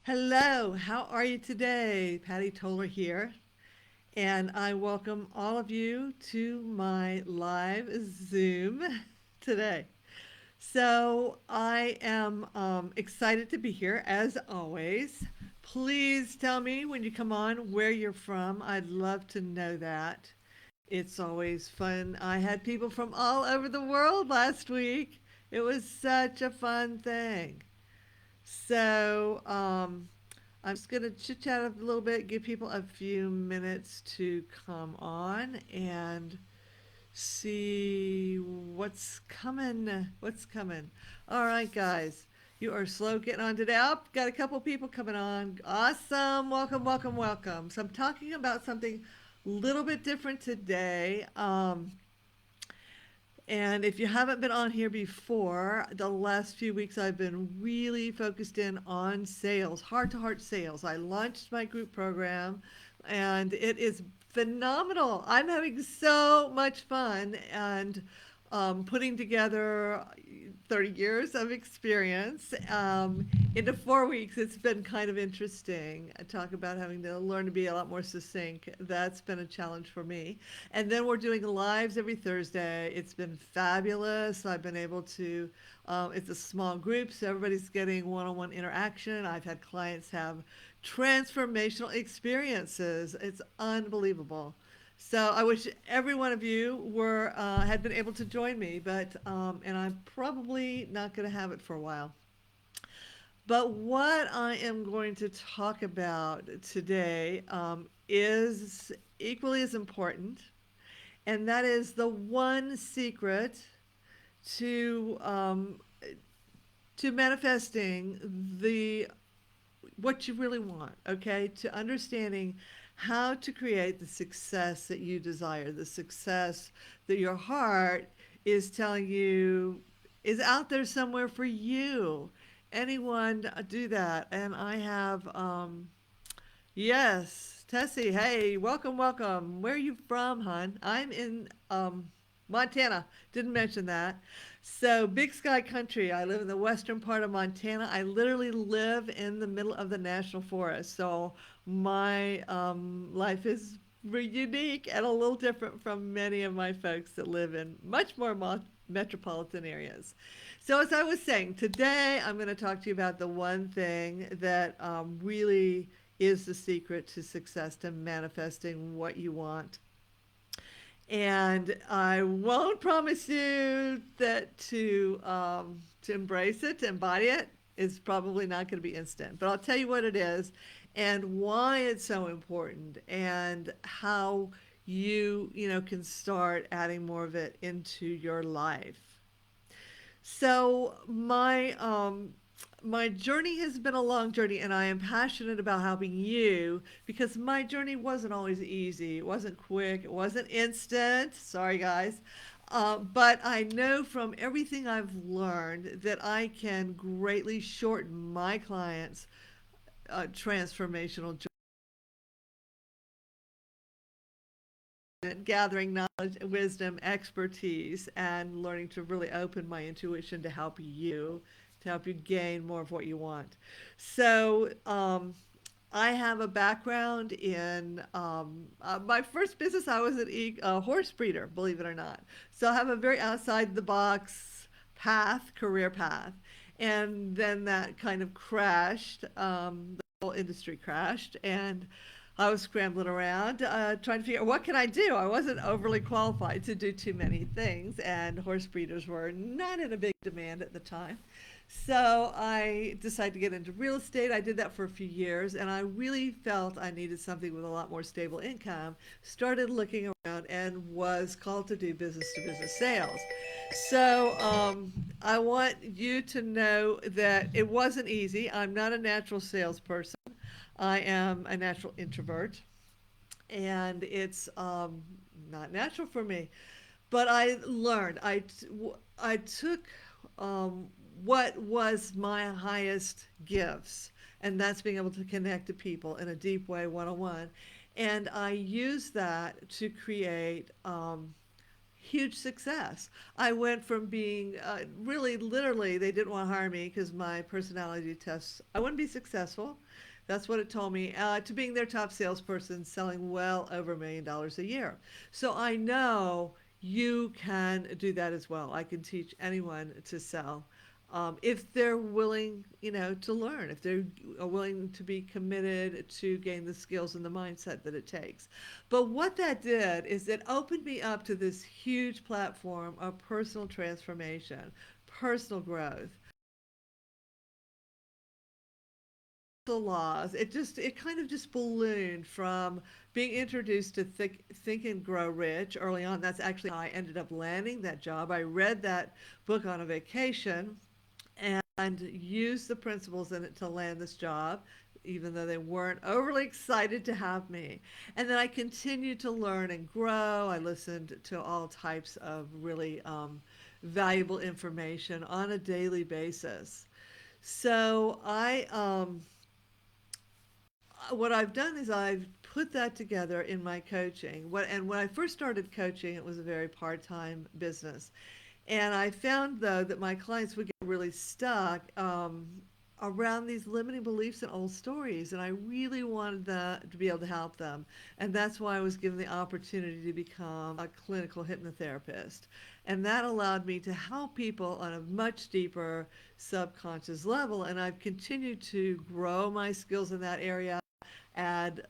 Hello, how are you today? Patty Toller here, and I welcome all of you to my live Zoom today. So I am excited to be here as always. Please tell me when you come on where you're from. I'd love to know that. It's always fun. I had people from all over the world last week. It was such a fun thing. So, I'm just going to chit chat a little bit, give people a few minutes to come on and see what's coming. What's coming? All right, guys. You are slow getting on today. Oh, got a couple people coming on. Awesome. Welcome, welcome, welcome. So I'm talking about something a little bit different today. And if you haven't been on here before, the last few weeks I've been really focused in on sales, heart to heart sales. I launched my group program and it is phenomenal. I'm having so much fun and putting together 30 years of experience into 4 weeks. It's been kind of interesting. I talk about having to learn to be a lot more succinct. That's been a challenge for me. And then we're doing lives every Thursday. It's been fabulous. I've been able to, it's a small group, so everybody's getting one on one interaction. I've had clients have transformational experiences. It's unbelievable. So I wish every one of you were had been able to join me, but and I'm probably not going to have it for a while. But what I am going to talk about today is equally as important, and that is the one secret to manifesting the what you really want, okay? To understanding how to create the success that you desire, the success that your heart is telling you is out there somewhere for you. Anyone do that? And I have, yes, Tessie, hey, welcome, welcome. Where are you from, hon? I'm in Montana. Didn't mention that. So, big sky country. I live in the western part of Montana. I literally live in the middle of the national forest. So, my life is unique and a little different from many of my folks that live in much more metropolitan areas. So, as I was saying, today I'm going to talk to you about the one thing that really is the secret to success, to manifesting what you want. And I won't promise you that to embrace it, to embody it, is probably not going to be instant. But I'll tell you what it is, and why it's so important, and how you can start adding more of it into your life. So my journey has been a long journey, and I am passionate about helping you because my journey wasn't always easy. It wasn't quick. It wasn't instant. Sorry, guys. But I know from everything I've learned that I can greatly shorten my clients' transformational journey, gathering knowledge, wisdom, expertise, and learning to really open my intuition to help you gain more of what you want. So, I have a background in my first business. I was a horse breeder, believe it or not. So I have a very outside the box career path. And then that kind of crashed. The whole industry crashed. And I was scrambling around trying to figure out what can I do. I wasn't overly qualified to do too many things, and horse breeders were not in a big demand at the time. So I decided to get into real estate. I did that for a few years, and I really felt I needed something with a lot more stable income. Started looking around and was called to do business to business sales. So I want you to know that it wasn't easy. I'm not a natural salesperson. I am a natural introvert, and it's not natural for me. But I learned. I took um, what was my highest gifts, and that's being able to connect to people in a deep way, one on one. And I used that to create huge success. I went from being really literally, they didn't want to hire me because my personality tests, I wouldn't be successful. That's what it told me, to being their top salesperson, selling well over $1 million a year. So I know you can do that as well. I can teach anyone to sell. If they're willing, to learn, if they're willing to be committed to gain the skills and the mindset that it takes. But what that did is it opened me up to this huge platform of personal transformation, personal growth, the laws. It kind of just ballooned from being introduced to Think and Grow Rich early on. That's actually how I ended up landing that job. I read that book on a vacation and used the principles in it to land this job, even though they weren't overly excited to have me. And then I continued to learn and grow. I listened to all types of really valuable information on a daily basis. So what I've done is I've put that together in my coaching. And when I first started coaching, it was a very part-time business. And I found, though, that my clients would get really stuck around these limiting beliefs and old stories. And I really wanted to be able to help them. And that's why I was given the opportunity to become a clinical hypnotherapist. And that allowed me to help people on a much deeper subconscious level. And I've continued to grow my skills in that area, add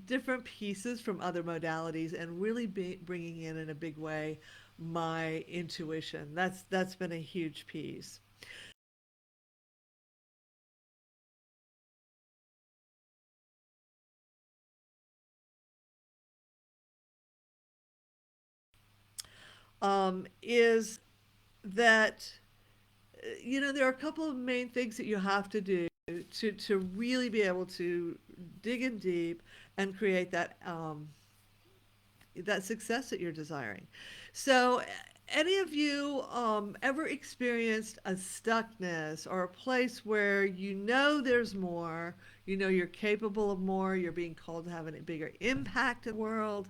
different pieces from other modalities, and really bringing in a big way my intuition. That's been a huge piece. Is that there are a couple of main things that you have to do to really be able to dig in deep and create that success that you're desiring. So, any of you ever experienced a stuckness or a place where there's more, you're capable of more, you're being called to have a bigger impact in the world,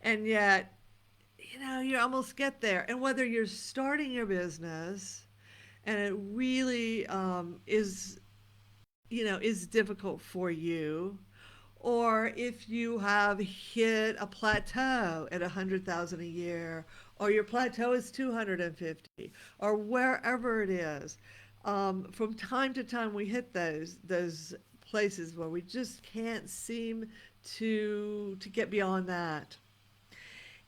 and yet, you almost get there. And whether you're starting your business and it really is difficult for you, or if you have hit a plateau at 100,000 a year, or your plateau is 250, or wherever it is, from time to time we hit those places where we just can't seem to get beyond that.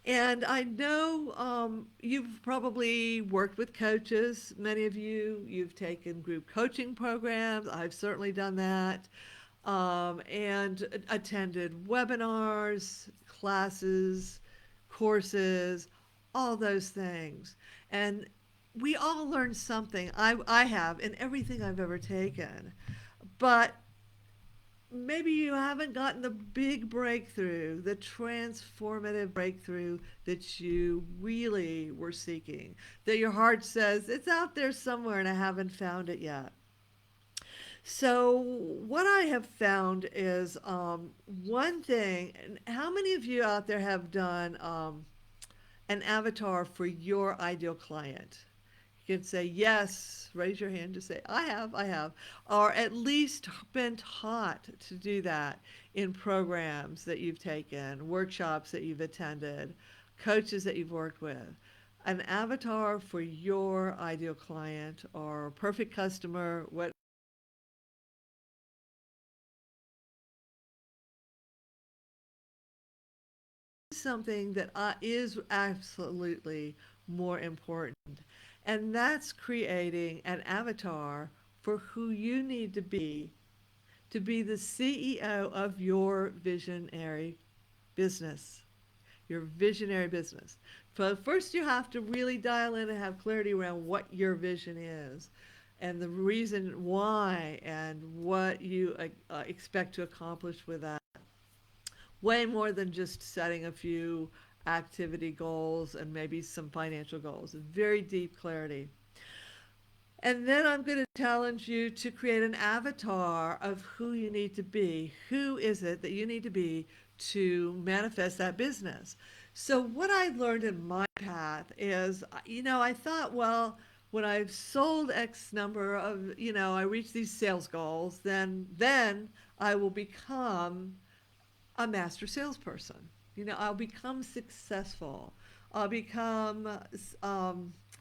And I know you've probably worked with coaches. Many of you've taken group coaching programs. I've certainly done that, and attended webinars, classes, courses, all those things. And we all learn something. I have in everything I've ever taken. But maybe you haven't gotten the big breakthrough, the transformative breakthrough that you really were seeking, that your heart says it's out there somewhere and I haven't found it yet. So, what I have found is one thing, and how many of you out there have done an avatar for your ideal client? You can say yes, raise your hand to say, I have, or at least been taught to do that in programs that you've taken, workshops that you've attended, coaches that you've worked with. An avatar for your ideal client or perfect customer, what is something that is absolutely more important. And that's creating an avatar for who you need to be the CEO of your visionary business, your visionary business. So first you have to really dial in and have clarity around what your vision is and the reason why and what you expect to accomplish with that. Way more than just setting a few activity goals and maybe some financial goals. Very deep clarity. And then I'm going to challenge you to create an avatar of who you need to be. Who is it that you need to be to manifest that business? So what I learned in my path is, I thought, well, when I've sold X number of, I reach these sales goals, then I will become a master salesperson. I'll become successful. I'll become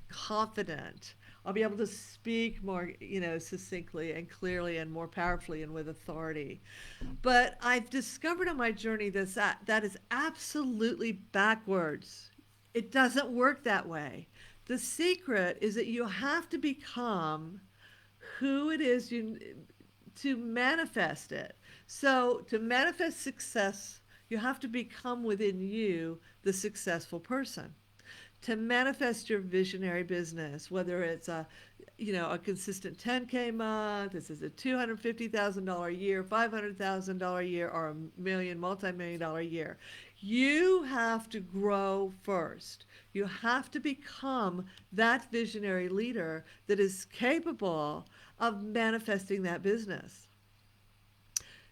confident. I'll be able to speak more, succinctly and clearly and more powerfully and with authority. But I've discovered on my journey that is absolutely backwards. It doesn't work that way. The secret is that you have to become who it is you to manifest it. So to manifest success, you have to become within you the successful person. To manifest your visionary business, whether it's a consistent 10K month, this is a $250,000 a year, $500,000 a year, or a million, multi-million dollar a year. You have to grow first. You have to become that visionary leader that is capable of manifesting that business.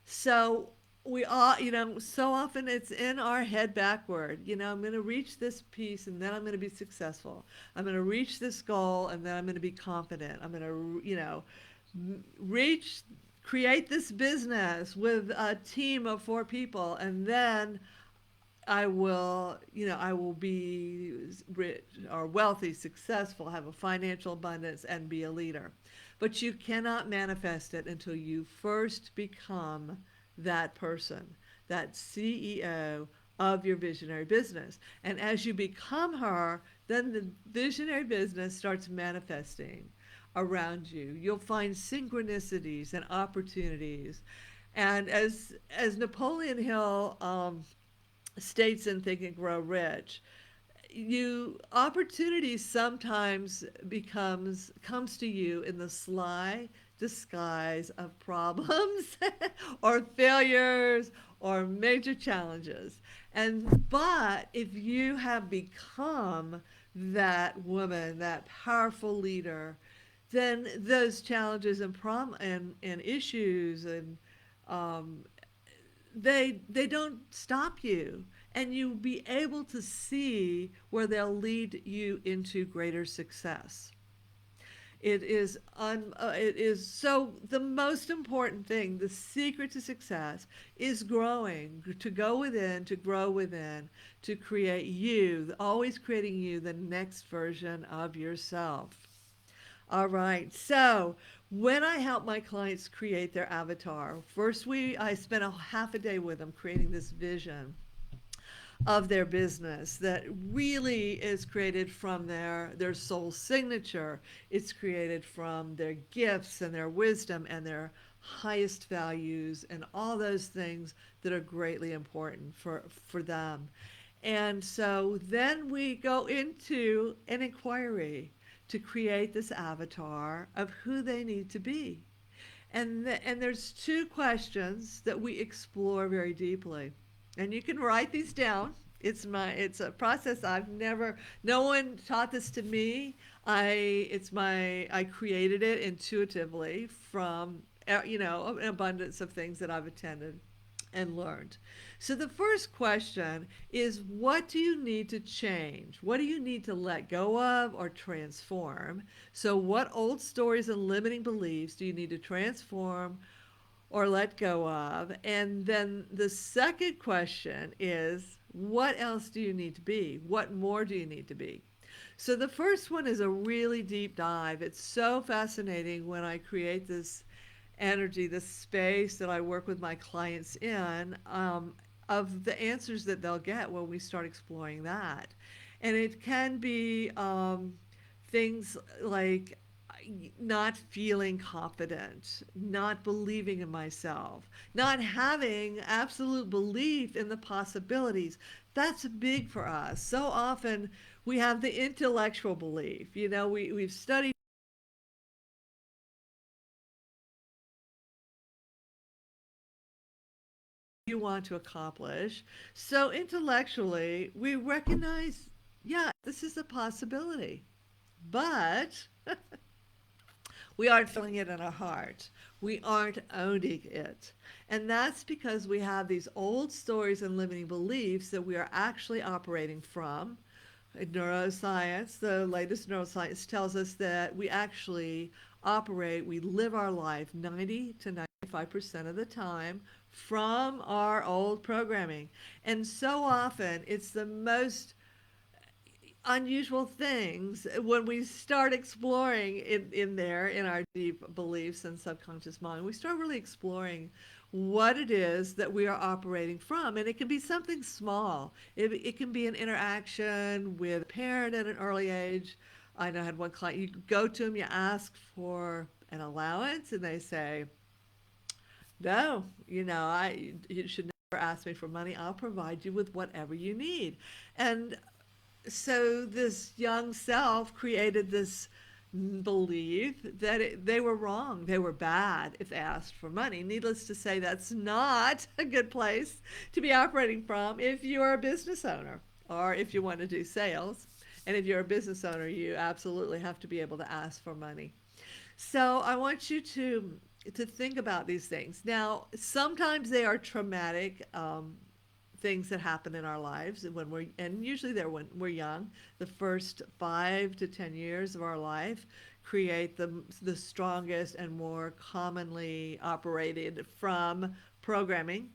So we all, so often it's in our head backward. I'm going to reach this piece and then I'm going to be successful. I'm going to reach this goal and then I'm going to be confident. I'm going to, reach, create this business with a team of 4 people and then I will be rich or wealthy, successful, have a financial abundance, and be a leader. But you cannot manifest it until you first become that person, that CEO of your visionary business. And as you become her, then the visionary business starts manifesting around you. You'll find synchronicities and opportunities. And as Napoleon Hill states in Think and Grow Rich, you opportunity sometimes becomes comes to you in the sly disguise of problems or failures or major challenges. And but if you have become that woman, that powerful leader, then those challenges and issues and um, they don't stop you, and you'll be able to see where they'll lead you into greater success. It is so the most important thing, the secret to success is growing, to go within, to grow within, to create you, always creating you, the next version of yourself. All right. So when I help my clients create their avatar, first I spent a half a day with them creating this vision of their business that really is created from their soul signature. It's created from their gifts and their wisdom and their highest values and all those things that are greatly important for them. And so then we go into an inquiry to create this avatar of who they need to be. And there's 2 questions that we explore very deeply. And you can write these down. It's a process I've never no one taught this to me. I created it intuitively from an abundance of things that I've attended and learned. So the first question is, what do you need to change? What do you need to let go of or transform? So what old stories and limiting beliefs do you need to transform or let go of? And then the second question is, what else do you need to be? What more do you need to be? So the first one is a really deep dive. It's so fascinating when I create this energy, this space that I work with my clients in, of the answers that they'll get when we start exploring that. And it can be things like not feeling confident, not believing in myself, not having absolute belief in the possibilities. That's big for us. So often we have the intellectual belief. We've studied you want to accomplish. So intellectually, we recognize, yeah, this is a possibility. But We aren't feeling it in our heart. We aren't owning it. And that's because we have these old stories and limiting beliefs that we are actually operating from. Neuroscience, the latest neuroscience tells us that we actually we live our life 90 to 95% of the time from our old programming. And so often it's the most unusual things when we start exploring in there in our deep beliefs and subconscious mind. We start really exploring what it is that we are operating from. And it can be something small. It can be an interaction with a parent at an early age. I know I had one client, you go to them, you ask for an allowance, and they say, no, you should never ask me for money. I'll provide you with whatever you need. And so this young self created this belief that they were wrong, they were bad if they asked for money. Needless to say, that's not a good place to be operating from if you're a business owner or if you want to do sales. And if you're a business owner, you absolutely have to be able to ask for money. So I want you to think about these things. Now, sometimes they are traumatic things that happen in our lives when and usually they're when we're young. The first 5 to 10 years of our life create the strongest and more commonly operated from programming.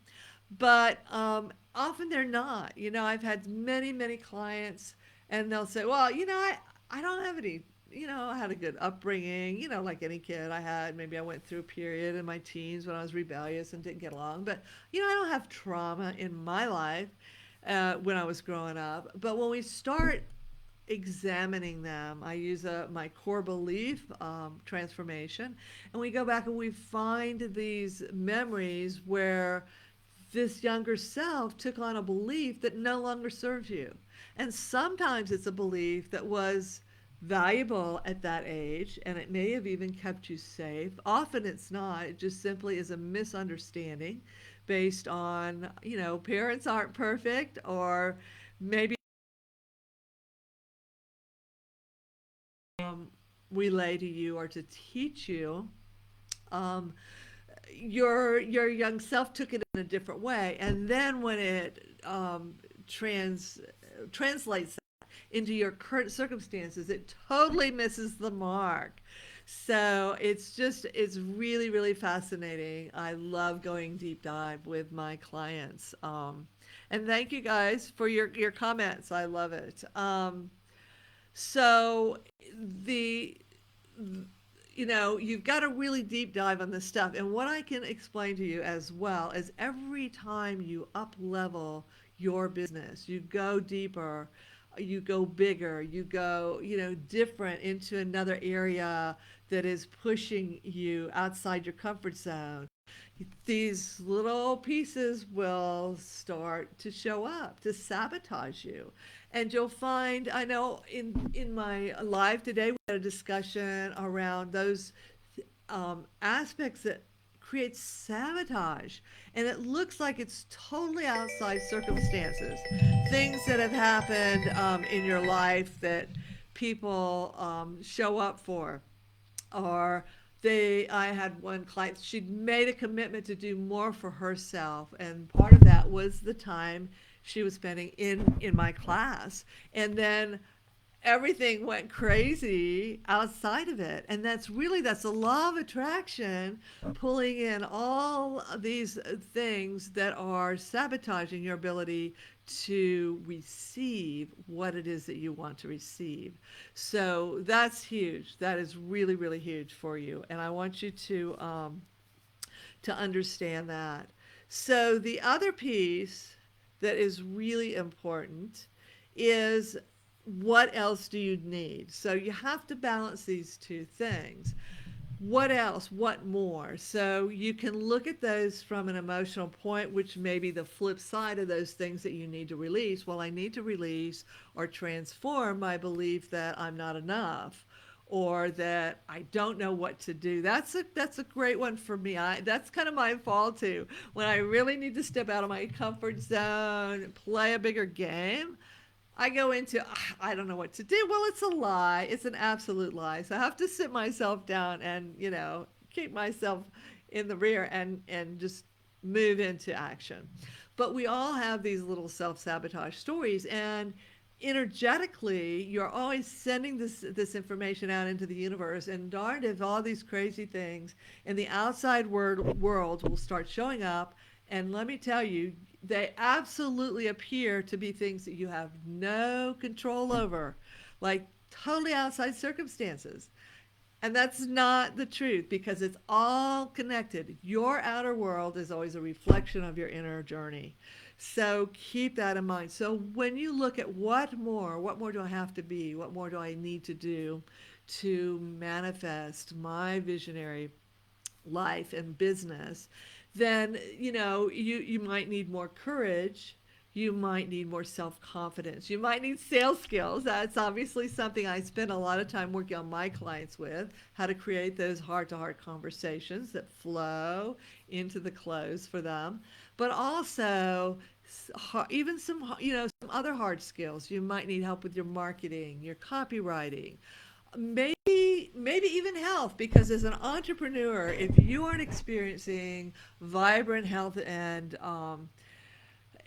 But often they're not. I've had many clients, and they'll say, well, I don't have any, I had a good upbringing, like any kid I had. Maybe I went through a period in my teens when I was rebellious and didn't get along. But, I don't have trauma in my life when I was growing up. But when we start examining them, I use my core belief transformation, and we go back and we find these memories where this younger self took on a belief that no longer serves you. And sometimes it's a belief that was valuable at that age and it may have even kept you safe. Often it's not. It just simply is a misunderstanding based on, parents aren't perfect, or maybe relay to you or to teach you. Um, your young self took it in a different way, and then when it translates into your current circumstances, it totally misses the mark. So it's really, really fascinating. I love going deep dive with my clients. And thank you guys for your comments. I love it. So the you've got to really deep dive on this stuff. And what I can explain to you as well is every time you up level your business, you go deeper, you go bigger, you go, different into another area that is pushing you outside your comfort zone. These little pieces will start to show up to sabotage you. And you'll find, I know in my live today, we had a discussion around those aspects that create sabotage. And it looks like it's totally outside circumstances. Things that have happened in your life that people show up for, or I had one client, she'd made a commitment to do more for herself, and part of that was the time she was spending in my class. And then everything went crazy outside of it. And that's the law of attraction, pulling in all these things that are sabotaging your ability to receive what it is that you want to receive. So that's huge. That is really, really huge for you. And I want you to understand that. So the other piece that is really important is, what else do you need? So you have to balance these two things. What else? What more? So you can look at those from an emotional point, which may be the flip side of those things that you need to release. Well, I need to release or transform my belief that I'm not enough, or that I don't know what to do. That's a great one for me. That's kind of my fall too. When I really need to step out of my comfort zone, play a bigger game, I go into, I don't know what to do. Well, it's a lie. It's an absolute lie. So I have to sit myself down and, keep myself in the rear and just move into action. But we all have these little self-sabotage stories, and energetically you're always sending this information out into the universe, and darned if all these crazy things in the outside world will start showing up. And let me tell you, they absolutely appear to be things that you have no control over, like totally outside circumstances. And that's not the truth, because it's all connected. Your outer world is always a reflection of your inner journey. So keep that in mind. So when you look at what more do I have to be? What more do I need to do to manifest my visionary life and business, then you might need more courage. You might need more self-confidence. You might need sales skills. That's obviously something I spend a lot of time working on my clients with, how to create those heart-to-heart conversations that flow into the close for them. But also even some other hard skills. You might need help with your marketing, your copywriting, maybe even health, because as an entrepreneur, if you aren't experiencing vibrant health and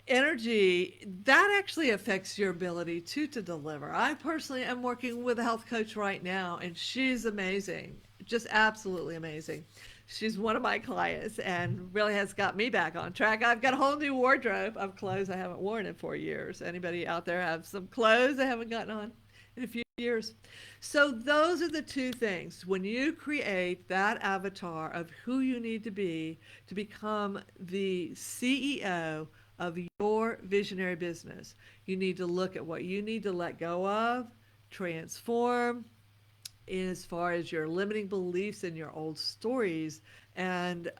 energy, that actually affects your ability to deliver. I personally am working with a health coach right now, and she's amazing, just absolutely amazing. She's one of my clients and really has got me back on track. I've got a whole new wardrobe of clothes I haven't worn in 4 years. Anybody out there have some clothes I haven't gotten on in a few years? So those are the two things. When you create that avatar of who you need to become the CEO of your visionary business, you need to look at what you need to let go of, transform, as far as your limiting beliefs and your old stories. And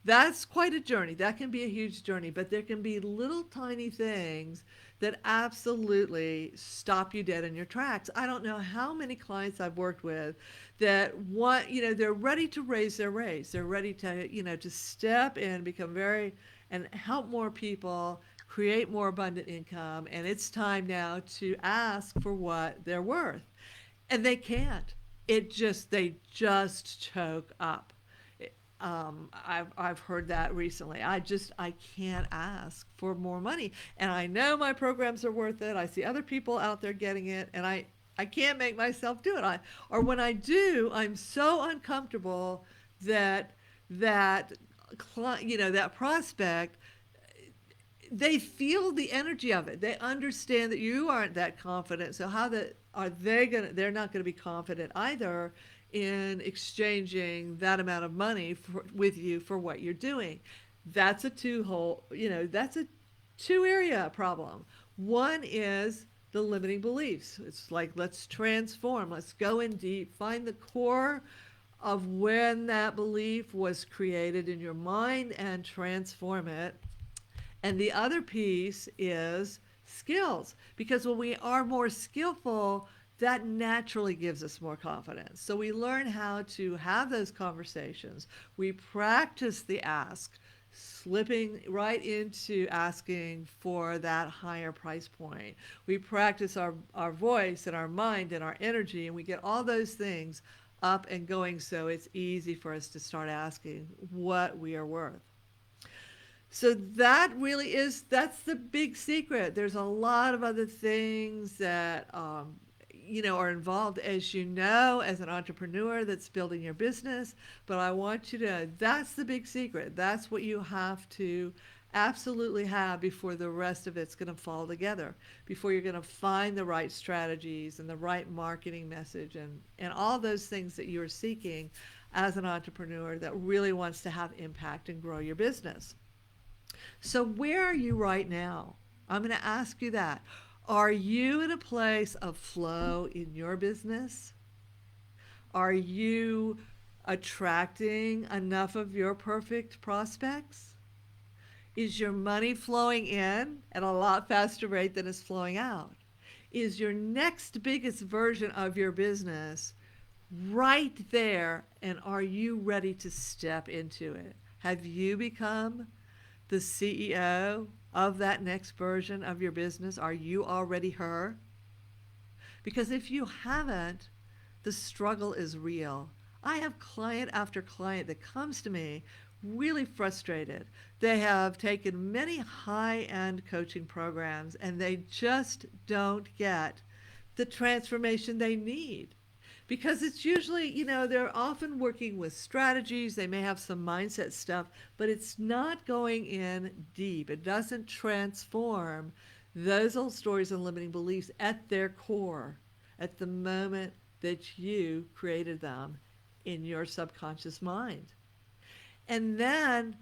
that's quite a journey. That can be a huge journey, but there can be little tiny things that absolutely stop you dead in your tracks. I don't know how many clients I've worked with that want, they're ready to raise their rates. They're ready to, to step in, become very, and help more people, create more abundant income. And it's time now to ask for what they're worth, and they can't. They just choke up. I've heard that recently. I can't ask for more money, and I know my programs are worth it. I see other people out there getting it, and I can't make myself do it. Or when I do, I'm so uncomfortable that that that prospect, they feel the energy of it. They understand that you aren't that confident. So how that are they gonna? They're not going to be confident either in exchanging that amount of money with you for what you're doing. That's a that's a two area problem. One is the limiting beliefs. It's like, let's transform. Let's go in deep. Find the core of when that belief was created in your mind and transform it. And the other piece is skills, because when we are more skillful, that naturally gives us more confidence. So we learn how to have those conversations. We practice the ask, slipping right into asking for that higher price point. We practice our voice and our mind and our energy, and we get all those things up and going, so it's easy for us to start asking what we are worth. So that's the big secret. There's a lot of other things that are involved, as an entrepreneur that's building your business. But I want you to, that's the big secret. That's what you have to absolutely have before the rest of it's going to fall together, before you're going to find the right strategies and the right marketing message and all those things that you're seeking as an entrepreneur that really wants to have impact and grow your business. So, where are you right now? I'm going to ask you that. Are you in a place of flow in your business? Are you attracting enough of your perfect prospects? Is your money flowing in at a lot faster rate than it's flowing out? Is your next biggest version of your business right there, and are you ready to step into it? Have you become the CEO of that next version of your business? Are you already her? Because if you haven't, the struggle is real. I have client after client that comes to me really frustrated. They have taken many high end coaching programs and they just don't get the transformation they need. Because it's usually, they're often working with strategies, they may have some mindset stuff, but it's not going in deep. It doesn't transform those old stories and limiting beliefs at their core, at the moment that you created them in your subconscious mind. And then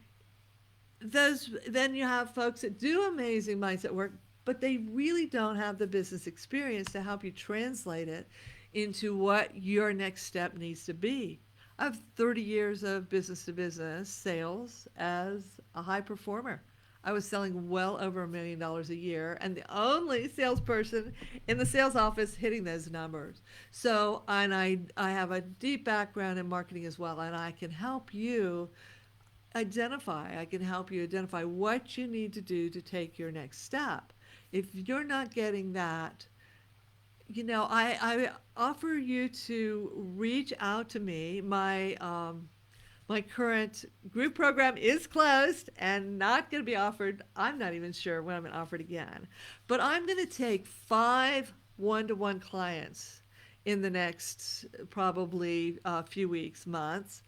you have folks that do amazing mindset work, but they really don't have the business experience to help you translate it into what your next step needs to be. I have 30 years of business to business sales as a high performer. I was selling well over $1 million a year and the only salesperson in the sales office hitting those numbers. So, and I have a deep background in marketing as well, and I can help you I can help you identify what you need to do to take your next step. If you're not getting that, I offer you to reach out to me. My current group program is closed and not going to be offered. I'm not even sure when I'm going to offer it again. But I'm going to take 5 one-to-one clients in the next probably a few weeks, months.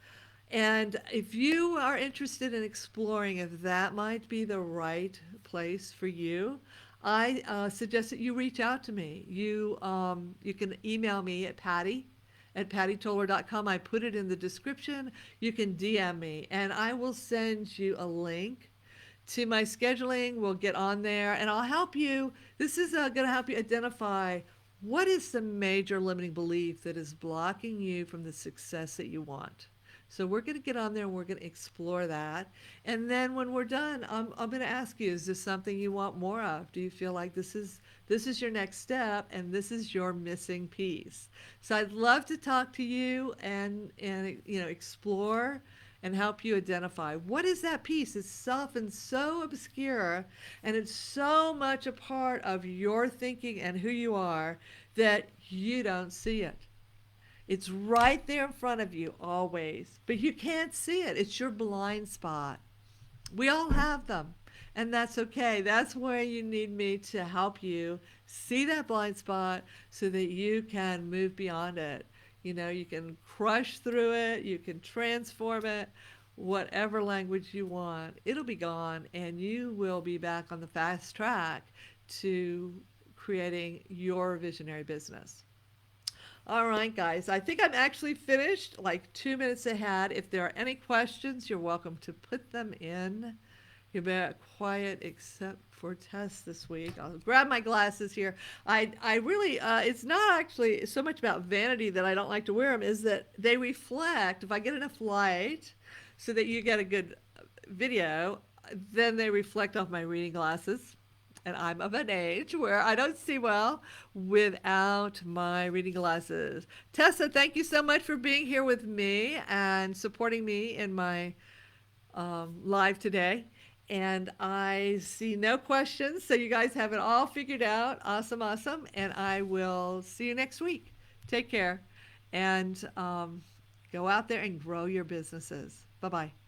And if you are interested in exploring if that might be the right place for you, I suggest that you reach out to me. You can email me at pattytoller.com. I put it in the description. You can DM me, and I will send you a link to my scheduling. We'll get on there, and I'll help you. This is going to help you identify what is the major limiting belief that is blocking you from the success that you want. So we're going to get on there and we're going to explore that. And then when we're done, I'm going to ask you, is this something you want more of? Do you feel like this is your next step and this is your missing piece? So I'd love to talk to you and explore and help you identify what is that piece. It's often so obscure and it's so much a part of your thinking and who you are that you don't see it. It's right there in front of you always, but you can't see it. It's your blind spot. We all have them, and that's okay. That's where you need me to help you see that blind spot so that you can move beyond it. You can crush through it, you can transform it, whatever language you want. It'll be gone, and you will be back on the fast track to creating your visionary business. All right, guys, I think I'm actually finished, like 2 minutes ahead. If there are any questions, you're welcome to put them in. You've been quiet except for tests this week. I'll grab my glasses here. I really, it's not actually so much about vanity that I don't like to wear them, is that they reflect, if I get enough light so that you get a good video, then they reflect off my reading glasses, and I'm of an age where I don't see well without my reading glasses. Tessa, thank you so much for being here with me and supporting me in my live today. And I see no questions, so you guys have it all figured out. Awesome, awesome. And I will see you next week. Take care and go out there and grow your businesses. Bye bye.